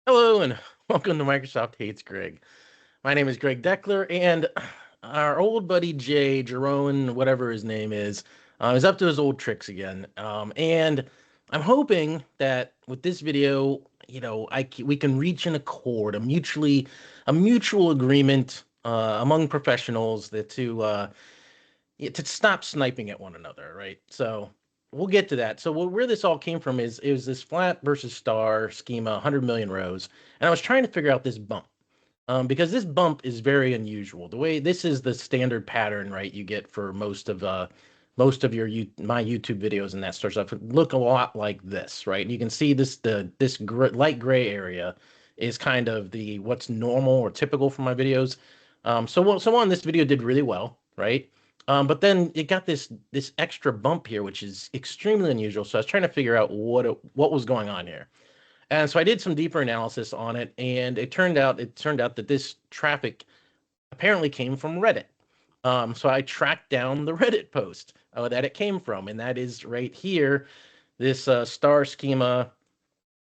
Hello and welcome to Microsoft Hates Greg. My name is Greg Deckler, and our old buddy Jay, Jerome, whatever his name is up to his old tricks again. And I'm hoping that with this video, we can reach an accord, a mutual agreement among professionals to stop sniping at one another, right? So we'll get to that. So where this all came from is it was this flat versus star schema, 100 million rows, and I was trying to figure out this bump. Because this bump is very unusual. The way this is the standard pattern, right? You get for most of my YouTube videos and that sort of stuff look a lot like this, right? You can see light gray area is kind of the what's normal or typical for my videos. So on this video did really well, right? But then it got this extra bump here, which is extremely unusual. So I was trying to figure out what was going on here. And so I did some deeper analysis on it, and it turned out that this traffic apparently came from Reddit. So I tracked down the Reddit post that it came from, and that is right here, this star schema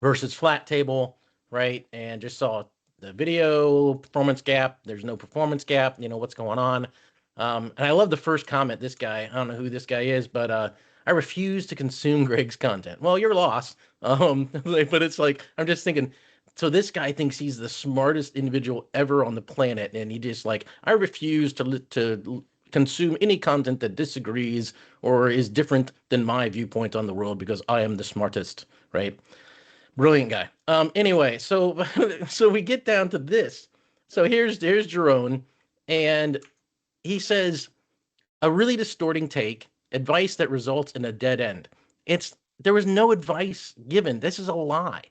versus flat table, right? And just saw the video performance gap. There's no performance gap. You know what's going on. And I love the first comment. This guy, I don't know who this guy is, but I refuse to consume Greg's content. Well, you're lost. But it's like I'm just thinking. So this guy thinks he's the smartest individual ever on the planet, and he just like I refuse to consume any content that disagrees or is different than my viewpoint on the world because I am the smartest, right? Brilliant guy. Anyway, so so we get down to this. So here's Jerome, and he says a really distorting take, advice that results in a dead end. There was no advice given. This is a lie,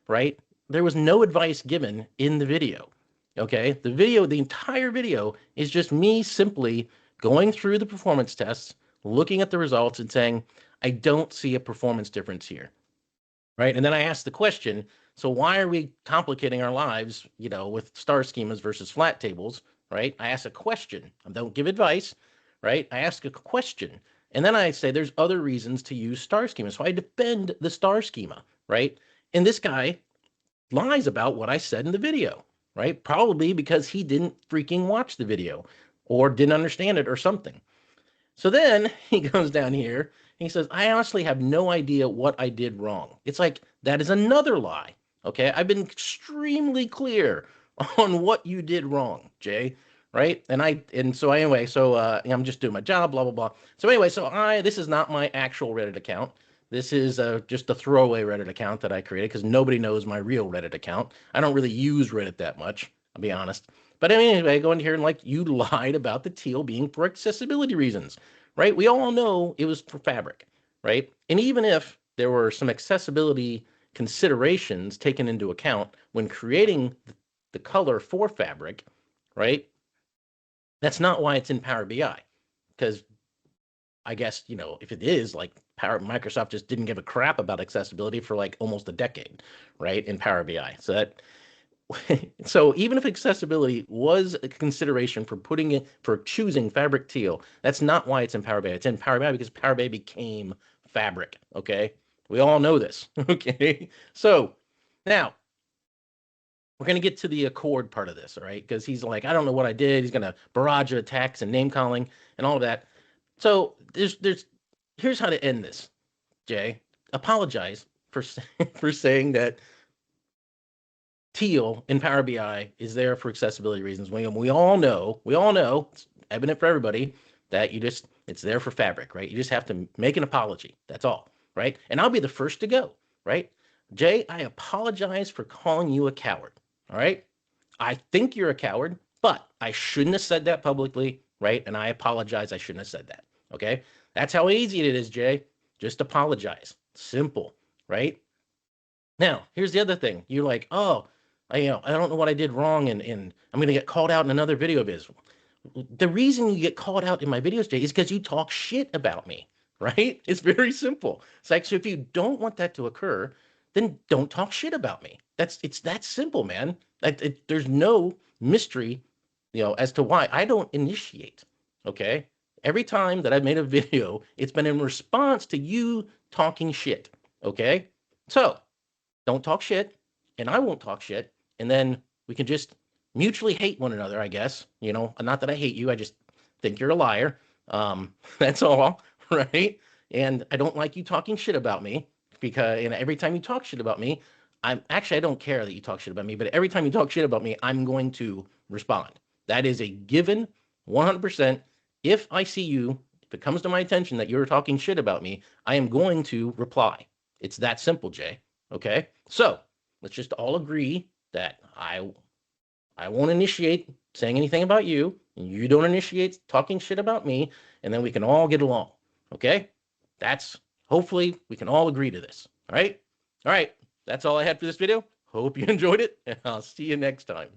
right? There was no advice given in the video. Okay? The entire video is just me simply going through the performance tests, looking at the results and saying, I don't see a performance difference here, right? And then I asked the question, so why are we complicating our lives, with star schemas versus flat tables, right? I ask a question. I don't give advice, right? I ask a question. And then I say there's other reasons to use star schema. So I defend the star schema, right? And this guy lies about what I said in the video, right? Probably because he didn't freaking watch the video or didn't understand it or something. So then he goes down here and he says, I honestly have no idea what I did wrong. It's like, that is another lie. Okay. I've been extremely clear on what you did wrong, Jay. Right. And so I'm just doing my job, blah, blah, blah. So anyway, this is not my actual Reddit account. This is just a throwaway Reddit account that I created because nobody knows my real Reddit account. I don't really use Reddit that much, I'll be honest. But anyway, I go in here and like you lied about the teal being for accessibility reasons, right? We all know it was for fabric, right? And even if there were some accessibility considerations taken into account when creating the color for fabric, right? That's not why it's in Power BI, because I guess if it is like Microsoft just didn't give a crap about accessibility for like almost a decade, right? In Power BI, so even if accessibility was a consideration for choosing Fabric Teal, that's not why it's in Power BI. It's in Power BI because Power BI became Fabric. Okay, we all know this. Okay, so now we're gonna get to the accord part of this, all right? Because he's like, I don't know what I did. He's gonna barrage of attacks and name calling and all of that. So there's here's how to end this, Jay. Apologize for for saying that teal in Power BI is there for accessibility reasons. We all know, it's evident for everybody that it's there for fabric, right? You just have to make an apology. That's all, right? And I'll be the first to go, right? Jay, I apologize for calling you a coward, all right? I think you're a coward, but I shouldn't have said that publicly, right? And I apologize. I shouldn't have said that, okay? That's how easy it is, Jay. Just apologize. Simple, right? Now, here's the other thing. You're like, oh, I don't know what I did wrong, and I'm gonna get called out in another video of his. The reason you get called out in my videos, Jay, is because you talk shit about me, right? It's very simple. It's like, so if you don't want that to occur, then don't talk shit about me. It's that simple, man. There's no mystery, as to why I don't initiate. Okay, every time that I've made a video, it's been in response to you talking shit. Okay, so don't talk shit. and I won't talk shit, and then we can just mutually hate one another, I guess. Not that I hate you, I just think you're a liar. That's all, right? And I don't like you talking shit about me because and every time you talk shit about me, I don't care that you talk shit about me, but every time you talk shit about me, I'm going to respond. That is a given 100%. If I see you, if it comes to my attention that you're talking shit about me, I am going to reply. It's that simple, Jay. Okay? So, let's just all agree that I won't initiate saying anything about you, and you don't initiate talking shit about me, and then we can all get along. Okay? That's hopefully we can all agree to this. All right? All right. That's all I had for this video. Hope you enjoyed it, and I'll see you next time.